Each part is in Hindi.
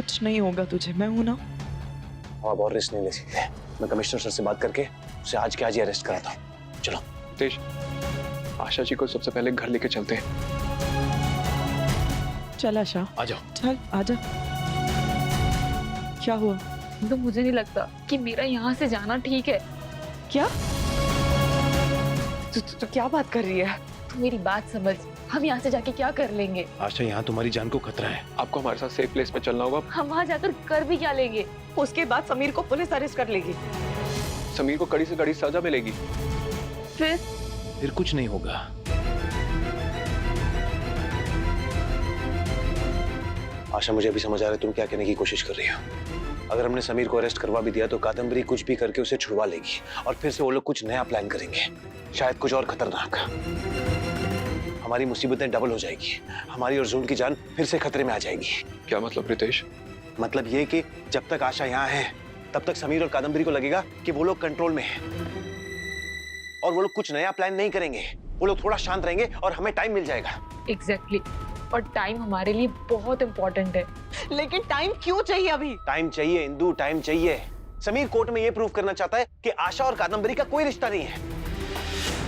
कुछ नहीं होगा तुझे, मैं हूं ना। आप और रिस्क नहीं ले सकते। मैं कमिश्नर सर से बात करके उसे आज के आज ही अरेस्ट कराता हूँ। चलो रितेश, आशा जी को सबसे पहले घर लेके चलते हैं। चल आशा, आ जाओ। चल आजा। क्या हुआ? तो मुझे नहीं लगता कि मेरा यहाँ से जाना ठीक है। क्या तू क्या बात कर रही है? तू मेरी बात समझ, हम यहाँ से जाके क्या कर लेंगे? आशा, यहाँ तुम्हारी जान को खतरा है। आपको हमारे साथ सेफ प्लेस पे चलना होगा। हम वहाँ जाकर कर भी क्या लेंगे? उसके बाद समीर को पुलिस अरेस्ट कर लेगी। समीर को कड़ी से कड़ी सजा मिलेगी। फिर कुछ नहीं होगा। आशा, मुझे अभी समझ आ रहा है तुम क्या कहने की कोशिश कर रही हो। अगर हमने समीर को अरेस्ट करवा भी दिया तो कादम्बरी कुछ भी करके उसे छुड़वा लेगी और फिर से वो लोग कुछ नया प्लान करेंगे, शायद कुछ और खतरनाक। हमारी मुसीबतें डबल हो जाएगी। हमारी और जून की जान फिर से खतरे में आ जाएगी। क्या मतलब रितेश? मतलब ये कि जब तक आशा यहाँ है तब तक समीर और कादम्बरी को लगेगा कि वो लोग कंट्रोल में हैं और वो लोग कुछ नया प्लान नहीं करेंगे। वो लोग थोड़ा शांत रहेंगे और हमें टाइम मिल जाएगा। एग्जैक्टली। और टाइम हमारे लिए बहुत इम्पोर्टेंट है। लेकिन टाइम क्यों चाहिए अभी? टाइम चाहिए इंदु, टाइम चाहिए। समीर कोर्ट में ये प्रूव करना चाहता है कि आशा और कादम्बरी का कोई रिश्ता नहीं है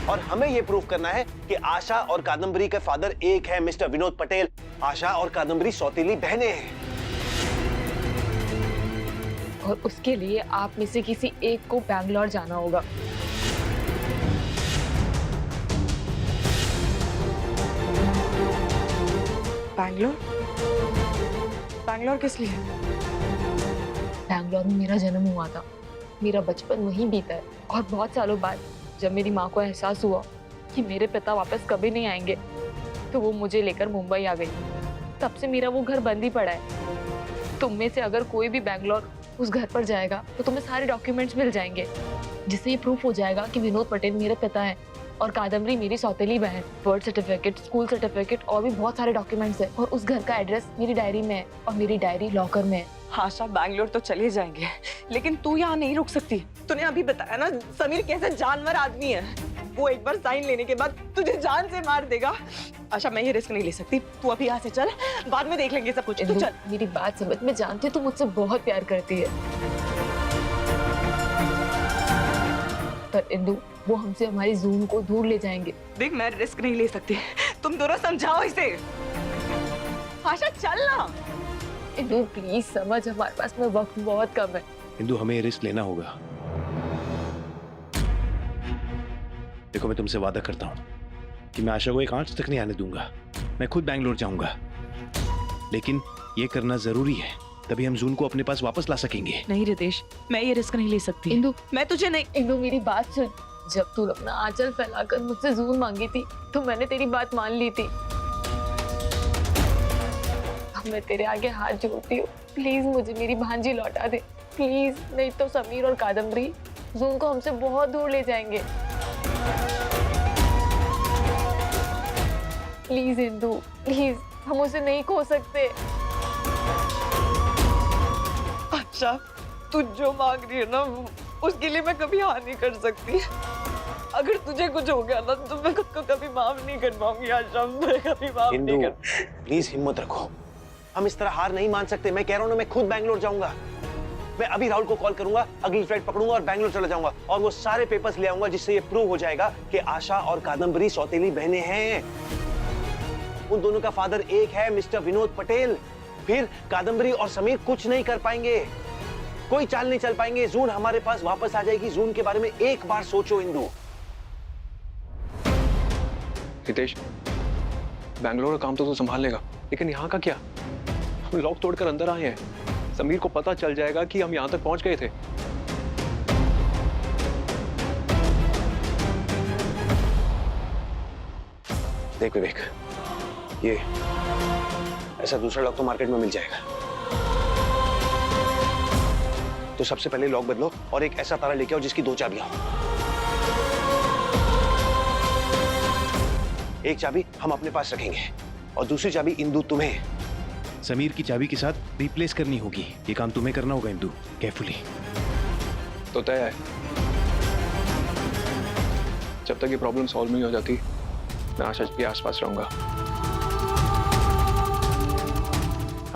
और हमें ये प्रूव करना है कि आशा और कादम्बरी के फादर एक है, मिस्टर विनोद पटेल। आशा और कादम्बरी सौतेली बहनें हैं और उसके लिए आप में से किसी एक को बैंगलोर जाना होगा। बैंगलोर? बैंगलोर किस लिए? बैंगलोर में मेरा जन्म हुआ था, मेरा बचपन वहीं बीता है और बहुत सालों बाद जब मेरी माँ को एहसास हुआ कि मेरे पिता वापस कभी नहीं आएंगे तो वो मुझे लेकर मुंबई आ गई। तब से मेरा वो घर बंद ही पड़ा है। तुम में से अगर कोई भी बैंगलोर उस घर पर जाएगा तो तुम्हें सारे डॉक्यूमेंट्स मिल जाएंगे जिससे ये प्रूफ हो जाएगा कि विनोद पटेल मेरे पिता है और कादम्बरी मेरी सौतेली बहन। बर्थ सर्टिफिकेट, स्कूल सर्टिफिकेट और भी बहुत सारे डॉक्यूमेंट्स है और उस घर का एड्रेस मेरी डायरी में है और मेरी डायरी लॉकर में है। आशा, बैंगलोर तो चले जाएंगे लेकिन तू यहाँ नहीं रुक सकती। तूने अभी बताया ना समीर कैसे जानवर आदमी है। वो एक बार साइन लेने के बाद तुझे जान से मार देगा। आशा, मैं ये रिस्क नहीं ले सकती। तू अभी यहाँ से चल, बाद में देख लेंगे सब कुछ। तू चल। मेरी बात समझ, मैं जानती हूँ तू मुझसे बहुत प्यार करती है, पर इंदु वो हमसे हमारी जून को दूर ले जाएंगे। देख, मैं रिस्क नहीं ले सकती। तुम दोनों समझाओ इसे। आशा चल ना। इंदु प्लीज समझ, हमारे पास में वक्त बहुत कम है। इंदु, हमें रिस्क लेना होगा। देखो, मैं तुमसे वादा करता हूँ कि मैं आशा को एक आंच तक नहीं आने दूंगा। मैं खुद बैंगलोर जाऊंगा, लेकिन ये करना जरूरी है, तभी हम जून को अपने पास वापस ला सकेंगे। नहीं रितेश, मैं ये रिस्क नहीं ले सकती। इंदु, मैं तुझे नहीं। इंदु मेरी बात सुन। जब तू अपना आंचल फैलाकर मुझसे जून मांगी थी तो मैंने तेरी बात मान ली थी। अब मैं तेरे आगे हाथ जोड़ती हूँ, प्लीज मुझे मेरी भांजी लौटा दे प्लीज, नहीं तो समीर और कादम्बरी जून को हमसे बहुत दूर ले जाएंगे। प्लीज इंदु, प्लीज, हम उसे नहीं खो सकते। आशा, तू जो मांग रही है ना उसके लिए मैं कभी हाँ नहीं कर सकती। अगर तुझे कुछ हो गया ना तो मैं खुद को कभी माफ नहीं कर पाऊंगी। आशा, मैं कभी माफ नहीं कर। प्लीज हिम्मत रखो, हम इस तरह हार नहीं मान सकते। मैं कह रहा हूँ ना, मैं खुद बैंगलोर जाऊंगा। मैं अभी राहुल को कॉल करूंगा, अगली फ्लाइट पकड़ूंगा और बैंगलोर चला जाऊंगा और वो सारे पेपर्स ले आऊंगा जिससे ये प्रूव हो जाएगा कि आशा और कादम्बरी सौतेली बहनें हैं। उन दोनों का फादर एक है, मिस्टर विनोद पटेल। फिर कादम्बरी और समीर कुछ नहीं कर पाएंगे, कोई चाल नहीं चल पाएंगे। जून हमारे पास वापस आ जाएगी। जून के बारे में एक बार सोचो इंदु। रितेश, बैंगलोर का काम तो संभाल लेगा, लेकिन यहाँ का क्या? हम लॉक तोड़कर अंदर आए हैं, समीर को पता चल जाएगा कि हम यहाँ तक पहुंच गए थे। देख विवेक, ये ऐसा दूसरा लॉक तो मार्केट में मिल जाएगा, तो सबसे पहले लॉक बदलो और एक ऐसा ताला लेके आओ जिसकी 2 चाबियां हो। एक चाबी हम अपने पास रखेंगे और दूसरी चाबी इंदु तुम्हें समीर की चाबी के साथ रिप्लेस करनी होगी। ये काम तुम्हें करना होगा इंदु, केयरफुली। तो तय है, जब तक ये प्रॉब्लम सॉल्व नहीं हो जाती मैं आशा जी के आसपास रहूंगा।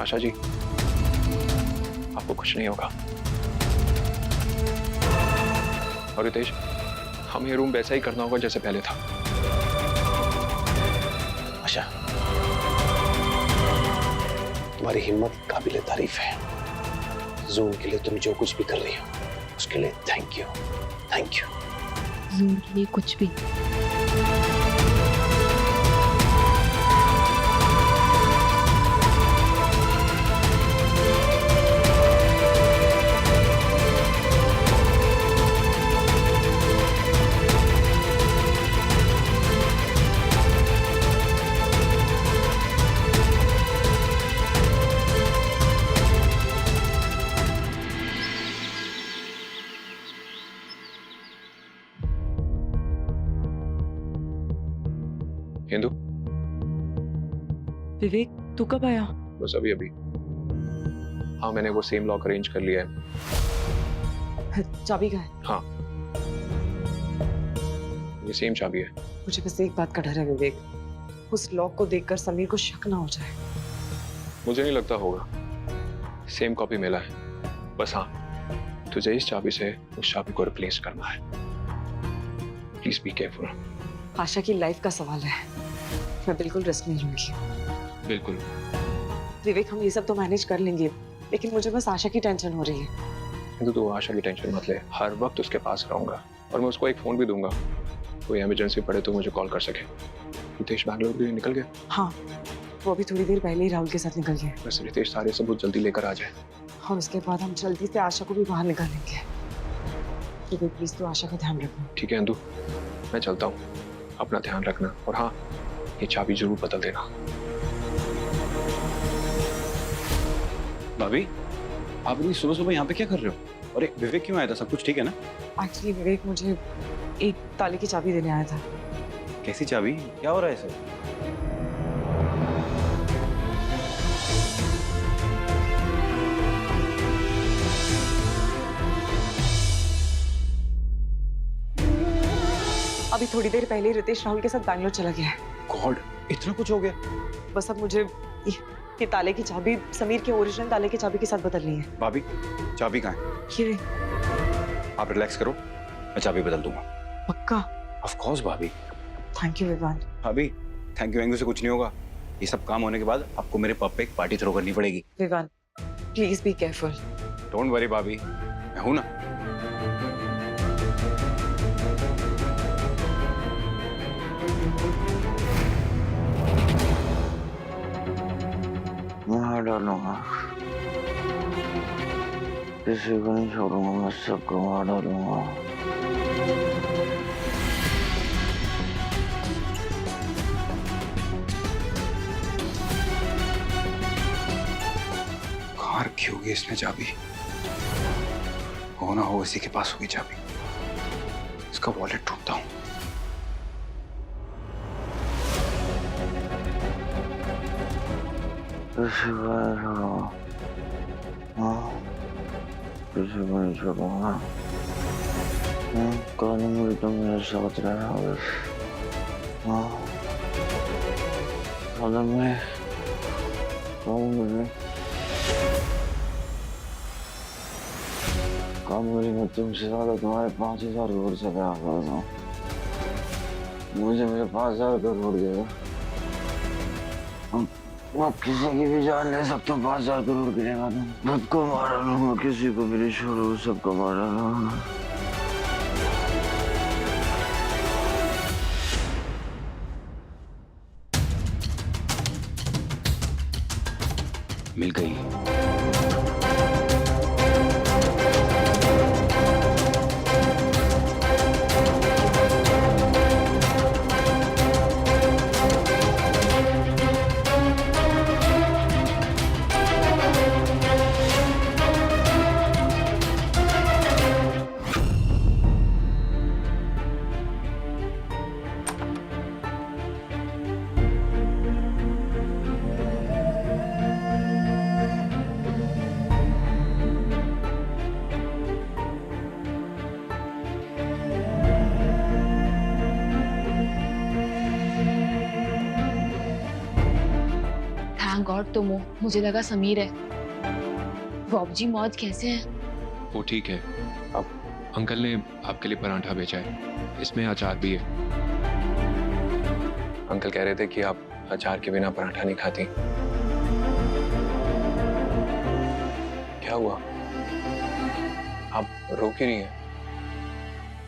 आशा जी, वो कुछ नहीं होगा। और रितेश, हमें ये रूम वैसा ही करना होगा जैसे पहले था। आशा, तुम्हारी हिम्मत काबिले तारीफ है। जून के लिए तुम जो कुछ भी कर रही हो उसके लिए थैंक यू, थैंक यू। जून के लिए कुछ भी। हिंदू, विवेक तू कब आया? बस अभी अभी। हाँ, मैंने वो सेम लॉक अरेंज कर लिया है। चाबी कहाँ है? हाँ, ये सेम चाबी है। मुझे बस एक बात का डर है विवेक, उस लॉक को देखकर समीर को शक ना हो जाए। मुझे नहीं लगता होगा, सेम कॉपी मिला है। बस हाँ, तुझे इस चाबी से उस चाबी को रिप्लेस करना है। Please be careful. आशा की लाइफ का सवाल है, मैं बिल्कुल रिस्क नहीं लूंगी। बिल्कुल। विवेक हम ये सब तो मैनेज कर लेंगे, लेकिन मुझे बस आशा की टेंशन हो रही है। हिंदू, तू आशा की टेंशन मत ले, हर वक्त उसके पास रहूंगा और मैं उसको एक फोन भी दूंगा, कोई इमरजेंसी पड़े तो मुझे कॉल कर सके। रितेश बैंगलोर के लिए निकल गया? हाँ, वो अभी थोड़ी देर पहले ही राहुल के साथ निकल गए। बस रितेश सारे सबूत जल्दी लेकर आ जाए। और उसके बाद हम जल्दी से आशा को भी बाहर निकालेंगे। विवेक प्लीज तू आशा का ध्यान रखना। ठीक है हिंदू, मैं चलता हूँ, अपना ध्यान रखना। और हाँ, ये चाबी जरूर बदल देना। भाभी, आप इतनी सुबह सुबह यहाँ पे क्या कर रहे हो? अरे विवेक क्यों आया था? सब कुछ ठीक है ना? एक्चुअली विवेक मुझे एक ताले की चाबी देने आया था। कैसी चाबी? क्या हो रहा है इसे? अभी थोड़ी देर पहले रितेश राहुल के साथ बैंगलोर चला गया है। गॉड, इतना कुछ हो गया? बस अब मुझे ये ताले की चाबी समीर के ओरिजिनल ताले की चाबी के साथ बदलनी है। भाभी, चाबी कहाँ है? ये आप रिलैक्स करो, मैं चाबी बदल दूंगा। पक्का? ऑफ कोर्स भाभी। Thank you Vivaan. भाभी, थैंक यू से कुछ नहीं होगा। ये सब काम होने के बाद आपको मेरे पब पे एक पार्टी थ्रो करनी पड़ेगी। Vivaan please be careful. Don't worry भाभी, मैं हूं ना। मार डालूंगा, किसी को नहीं छोड़ूंगा, मैं सबको मार डालूंगा। कहाँ रखी होगी इसने चाबी? हो ना हो इसी के पास होगी चाबी। इसका वॉलेट ढूंढता हूँ। किसी को नहीं छोड़ूंगा, हाँ, किसी को नहीं छोड़ूंगा। कल मुझे तो मेरे साथ रहना बस। हाँ, कल मैं मैं तुमसे ज्यादा तुम्हारे 5,000 करोड़ से प्यार करता हूँ। मुझे मेरे 5,000 करोड़ देगा। मैं किसी की भी जान ले सकता हूँ। 5,000 करोड़ के लिए सबको मार डालूंगा, किसी को भी नहीं छोड़ूंगा, सबको मार डालूंगा। मिल गई। थैंक गॉड तुम हो, मुझे लगा समीर है। बॉब जी मौज कैसे हैं? वो ठीक है। अब अंकल ने आपके लिए पराठा भेजा है, इसमें अचार भी है। अंकल कह रहे थे कि आप अचार के बिना पराठा नहीं खाती। क्या हुआ, आप रो क्यों रही हैं?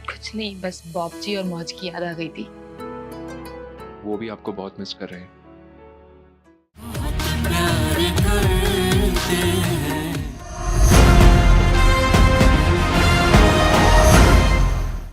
कुछ नहीं, बस बॉब जी और मौज की याद आ गई थी। वो भी आपको बहुत मिस कर रहे हैं। प्यार करते